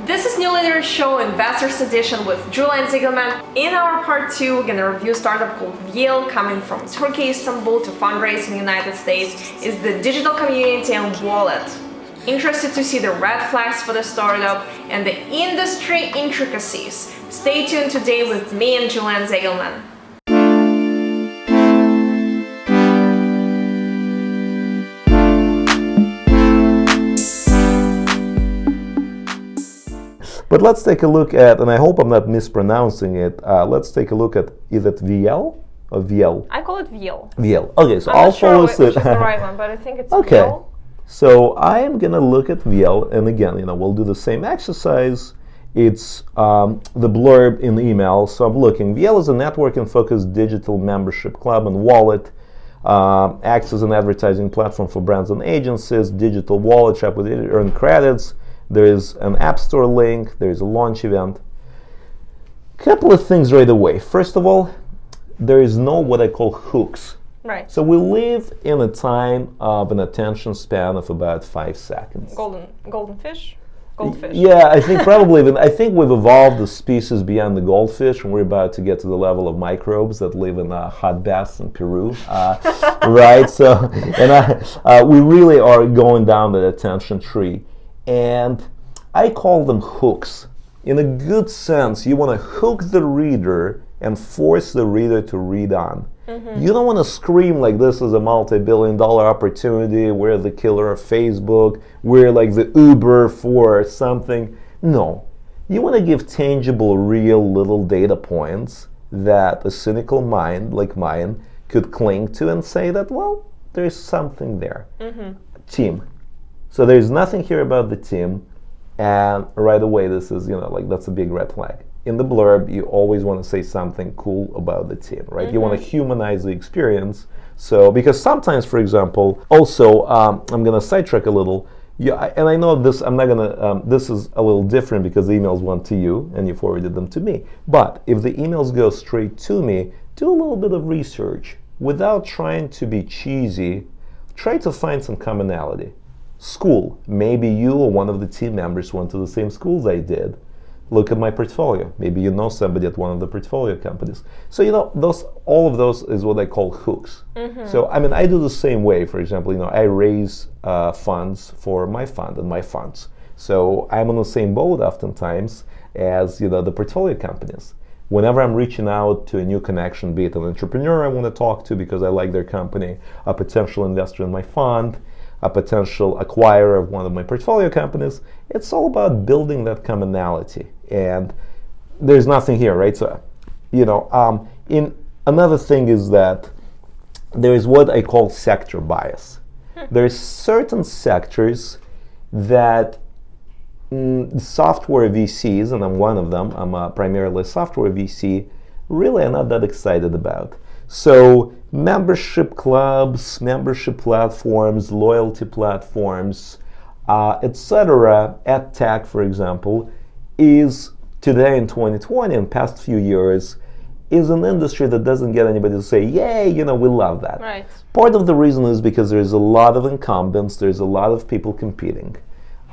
This is New Leaders Show Investors Edition with Julian Zegelman. In our part 2, we're going to review a startup called Viell, coming from Turkey, Istanbul to fundraise in the United States. Is the digital community and wallet. Interested to see the red flags for the startup and the industry intricacies. Stay tuned today with me and Julian Zegelman. But let's take a look at, and I hope I'm not mispronouncing it, let's take a look at, is it Viell or Viell? I call it Viell. Viell. Okay, so I'm I'll not sure follow which is the right one, but I think it's okay. Viell. So I'm going to look at Viell, and again, we'll do the same exercise. It's the blurb in the email. So I'm looking. Viell is a networking-focused digital membership club and wallet. Acts as an advertising platform for brands and agencies. Digital wallet shop with earn credits. There is an App Store link. There is a launch event. Couple of things right away. First of all, there is no what I call hooks. Right. So we live in a time of an attention span of about 5 seconds. Golden fish? Goldfish. Yeah, I think probably even, I think we've evolved the species beyond the goldfish, and we're about to get to the level of microbes that live in hot baths in Peru, right? So, and we really are going down that attention tree. And I call them hooks. In a good sense, you want to hook the reader and force the reader to read on. Mm-hmm. You don't want to scream like this is a multi-billion-dollar opportunity, we're the killer of Facebook, we're like the Uber for something. No. You want to give tangible, real little data points that a cynical mind like mine could cling to and say that, well, there's something there. Mm-hmm. Team. So there's nothing here about the team, and right away this is, that's a big red flag. In the blurb, you always want to say something cool about the team, right? Mm-hmm. You want to humanize the experience. So, because sometimes, for example, also, I'm going to sidetrack a little. And I know this, I'm not going to, this is a little different because the emails went to you and you forwarded them to me. But if the emails go straight to me, do a little bit of research. Without trying to be cheesy, try to find some commonality. School. Maybe you or one of the team members went to the same schools I did. Look at my portfolio. Maybe you know somebody at one of the portfolio companies. So all of those is what I call hooks. Mm-hmm. So I do the same way. For example, I raise funds for my fund and my funds. So I'm on the same boat oftentimes as the portfolio companies. Whenever I'm reaching out to a new connection, be it an entrepreneur I want to talk to because I like their company, a potential investor in my fund, a potential acquirer of one of my portfolio companies, it's all about building that commonality. And there's nothing here, right? So, in another thing is that there is what I call sector bias. There's certain sectors that software VCs, and I'm one of them, I'm primarily a software VC, really are not that excited about. So membership clubs, membership platforms, loyalty platforms, etc., ad tech, for example, is today in 2020 and past few years is an industry that doesn't get anybody to say, yay, we love that. Right. Part of the reason is because there's a lot of incumbents, there's a lot of people competing.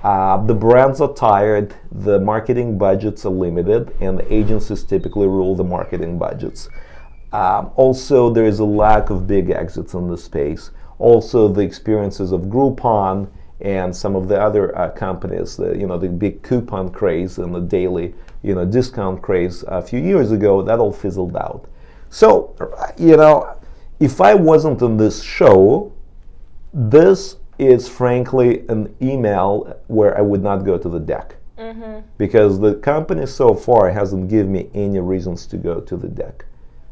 The brands are tired, the marketing budgets are limited, and the agencies typically rule the marketing budgets. Also, there is a lack of big exits in the space. Also, the experiences of Groupon and some of the other companies, the big coupon craze and the daily, discount craze a few years ago, that all fizzled out. So, if I wasn't in this show, this is frankly an email where I would not go to the deck. Mm-hmm. Because the company so far hasn't given me any reasons to go to the deck.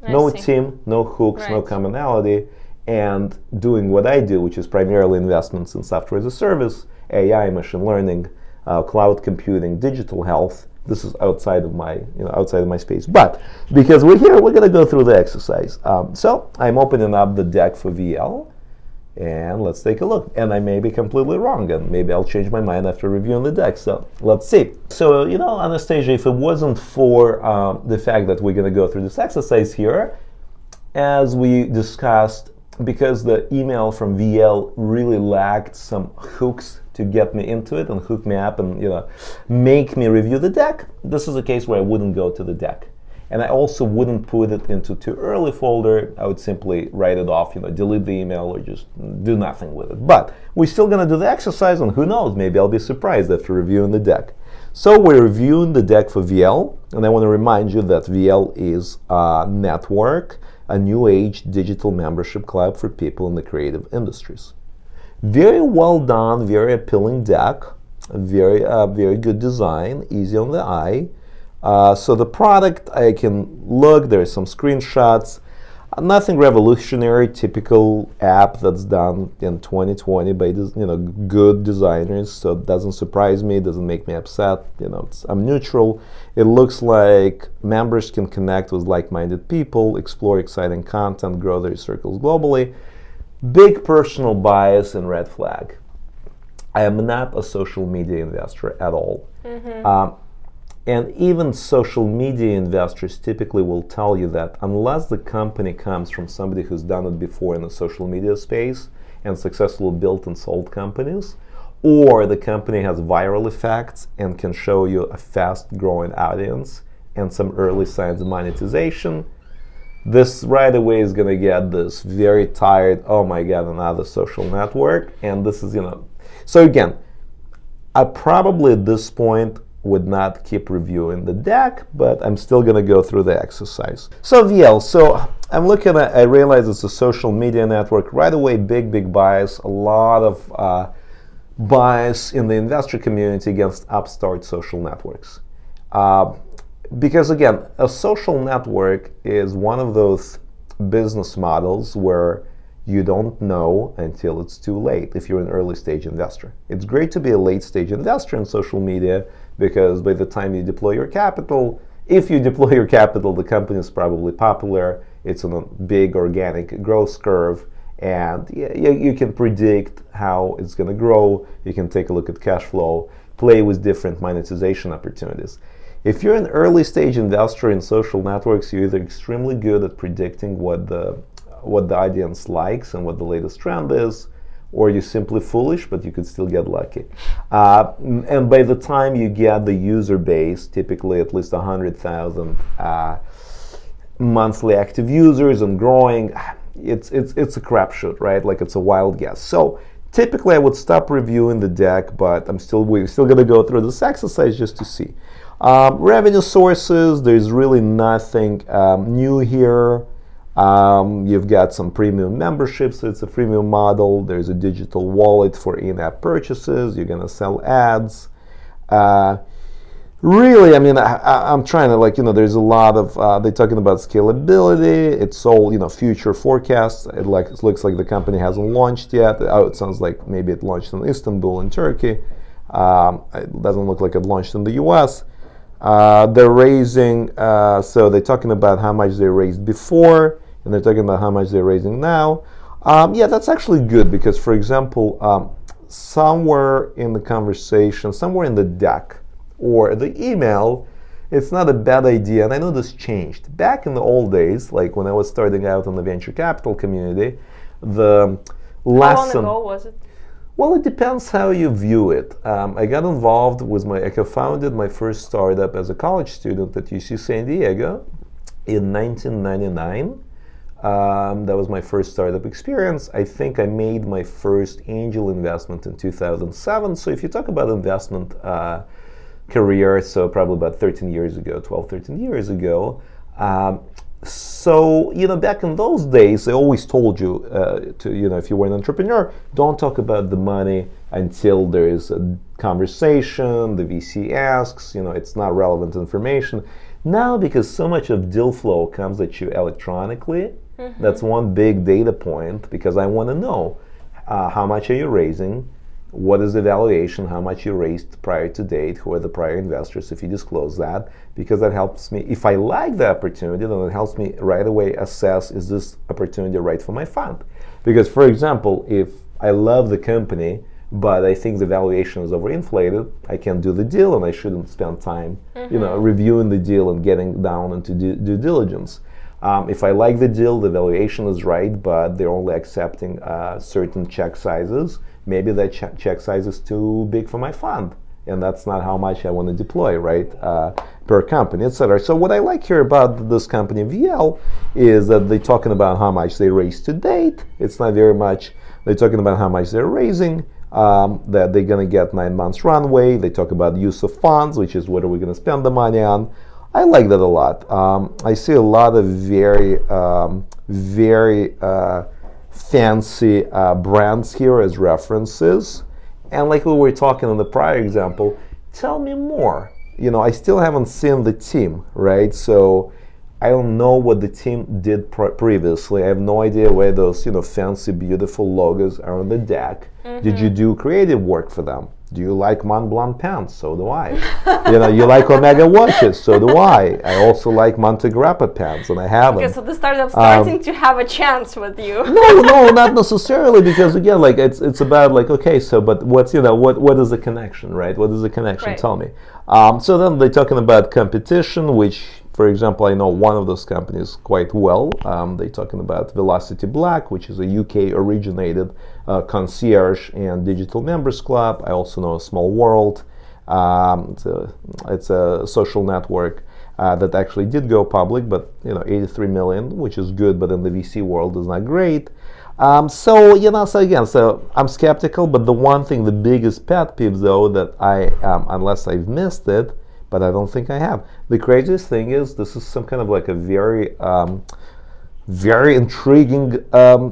No team, no hooks, no commonality, and doing what I do, which is primarily investments in software as a service, AI, machine learning, cloud computing, digital health. This is outside of my space. But because we're here, we're going to go through the exercise. So I'm opening up the deck for Viell, and let's take a look. And I may be completely wrong, and maybe I'll change my mind after reviewing the deck. So let's see. So, Anastasia, if it wasn't for the fact that we're going to go through this exercise here, as we discussed, because the email from Viell really lacked some hooks to get me into it and hook me up and make me review the deck, this is a case where I wouldn't go to the deck. And I also wouldn't put it into too early folder. I would simply write it off, delete the email or just do nothing with it. But we're still going to do the exercise, and who knows, maybe I'll be surprised after reviewing the deck. So we're reviewing the deck for Viell, and I want to remind you that Viell is a network, a new age digital membership club for people in the creative industries. Very well done, very appealing deck, very good design, easy on the eye. So the product, I can look, there's some screenshots, nothing revolutionary, typical app that's done in 2020 by good designers, so it doesn't surprise me, it doesn't make me upset, I'm neutral. It looks like members can connect with like-minded people, explore exciting content, grow their circles globally. Big personal bias and red flag. I am not a social media investor at all. And even social media investors typically will tell you that unless the company comes from somebody who's done it before in the social media space and successfully built and sold companies, or the company has viral effects and can show you a fast-growing audience and some early signs of monetization, this right away is going to get this very tired, oh my god, another social network. And this is, so again, I probably at this point would not keep reviewing the deck, but I'm still going to go through the exercise. So Viell, so I'm looking at, I realize it's a social media network. Right away, big bias, a lot of bias in the investor community against upstart social networks. Because again, a social network is one of those business models where you don't know until it's too late if you're an early stage investor. It's great to be a late stage investor in social media because by the time you deploy your capital, if you deploy your capital, the company is probably popular, it's on a big organic growth curve, and you can predict how it's going to grow, you can take a look at cash flow, play with different monetization opportunities. If you're an early stage investor in social networks, you're either extremely good at predicting what the audience likes and what the latest trend is, or you're simply foolish, but you could still get lucky. And by the time you get the user base, typically at least 100,000 monthly active users and growing, it's a crapshoot, right? Like it's a wild guess. So typically I would stop reviewing the deck, but we're still going to go through this exercise just to see. Revenue sources, there's really nothing new here. You've got some premium memberships, so it's a freemium model. There's a digital wallet for in-app purchases. You're gonna sell ads. Really, I mean, I'm trying to there's a lot of, they're talking about scalability. It's all, future forecasts. It looks like the company hasn't launched yet. It sounds like maybe it launched in Istanbul in Turkey. It doesn't look like it launched in the US. They're raising, so they're talking about how much they raised before, and they're talking about how much they're raising now. Yeah, that's actually good because, for example, somewhere in the conversation, somewhere in the deck or the email, it's not a bad idea, and I know this changed. Back in the old days, like when I was starting out in the venture capital community, the lesson... How long ago was it? Well, it depends how you view it. I got involved with I co-founded my first startup as a college student at UC San Diego in 1999. That was my first startup experience. I think I made my first angel investment in 2007. So if you talk about investment career, so probably about 13 years ago, 12, 13 years ago. So, back in those days, they always told you if you were an entrepreneur, don't talk about the money until there is a conversation, the VC asks, it's not relevant information. Now, because so much of deal flow comes at you electronically, that's one big data point, because I want to know how much are you raising, what is the valuation, how much you raised prior to date, who are the prior investors, if you disclose that, because that helps me. If I like the opportunity, then it helps me right away assess, is this opportunity right for my fund? Because, for example, if I love the company, but I think the valuation is overinflated, I can't do the deal, and I shouldn't spend time reviewing the deal and getting down into due diligence. If I like the deal, the valuation is right, but they're only accepting certain check sizes, maybe that check size is too big for my fund, and that's not how much I want to deploy, right, per company, etc. So what I like here about this company, Viell, is that they're talking about how much they raised to date. It's not very much. They're talking about how much they're raising, that they're going to get 9 months runway. They talk about use of funds, which is what are we going to spend the money on. I like that a lot. I see a lot of very fancy brands here as references. And like we were talking in the prior example, tell me more. I still haven't seen the team, right? So I don't know what the team did previously. I have no idea where those, fancy, beautiful logos are on the deck. Mm-hmm. Did you do creative work for them? Do you like Montblanc pants? So do I. You like Omega watches? So do I. I also like Monte Grappa pants, and I have them. Okay, so the startup's starting to have a chance with you. No, not necessarily, because again, like it's about like, okay, so but what's what is the connection, right? What is the connection? Right. Tell me. So then they're talking about competition, which, for example, I know one of those companies quite well. They're talking about Velocity Black, which is a UK-originated concierge and digital members club. I also know Small World. It's a social network that actually did go public, but 83 million, which is good, but in the VC world is not great. So I'm skeptical, but the biggest pet peeve though that unless I've missed it, but I don't think I have. The craziest thing is this is some kind of like a very, very intriguing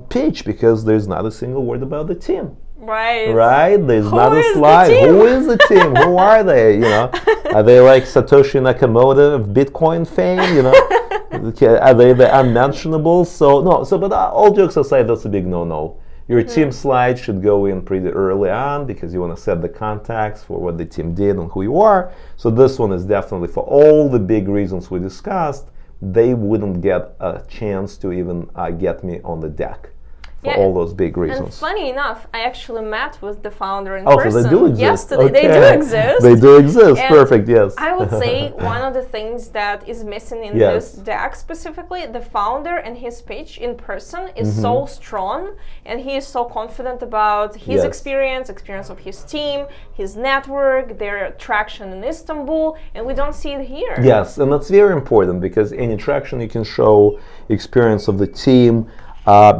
pitch, because there's not a single word about the team. Right? There's not a slide. Who is the team? Who are they? Are they like Satoshi Nakamoto of Bitcoin fame? Are they the unmentionables? But all jokes aside, that's a big no-no. Your team slide should go in pretty early on, because you want to set the context for what the team did and who you are. So this one is definitely, for all the big reasons we discussed, they wouldn't get a chance to even get me on the deck. For all those big reasons. And funny enough, I actually met with the founder in person. So they do exist. Yesterday. Okay. They do exist. They do exist. And perfect, yes. I would say one of the things that is missing in this deck specifically, the founder and his pitch in person is so strong, and he is so confident about his experience of his team, his network, their traction in Istanbul, and we don't see it here. Yes, and that's very important, because any traction you can show, experience of the team,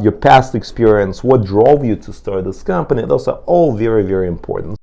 your past experience, what drove you to start this company, those are all very, very important.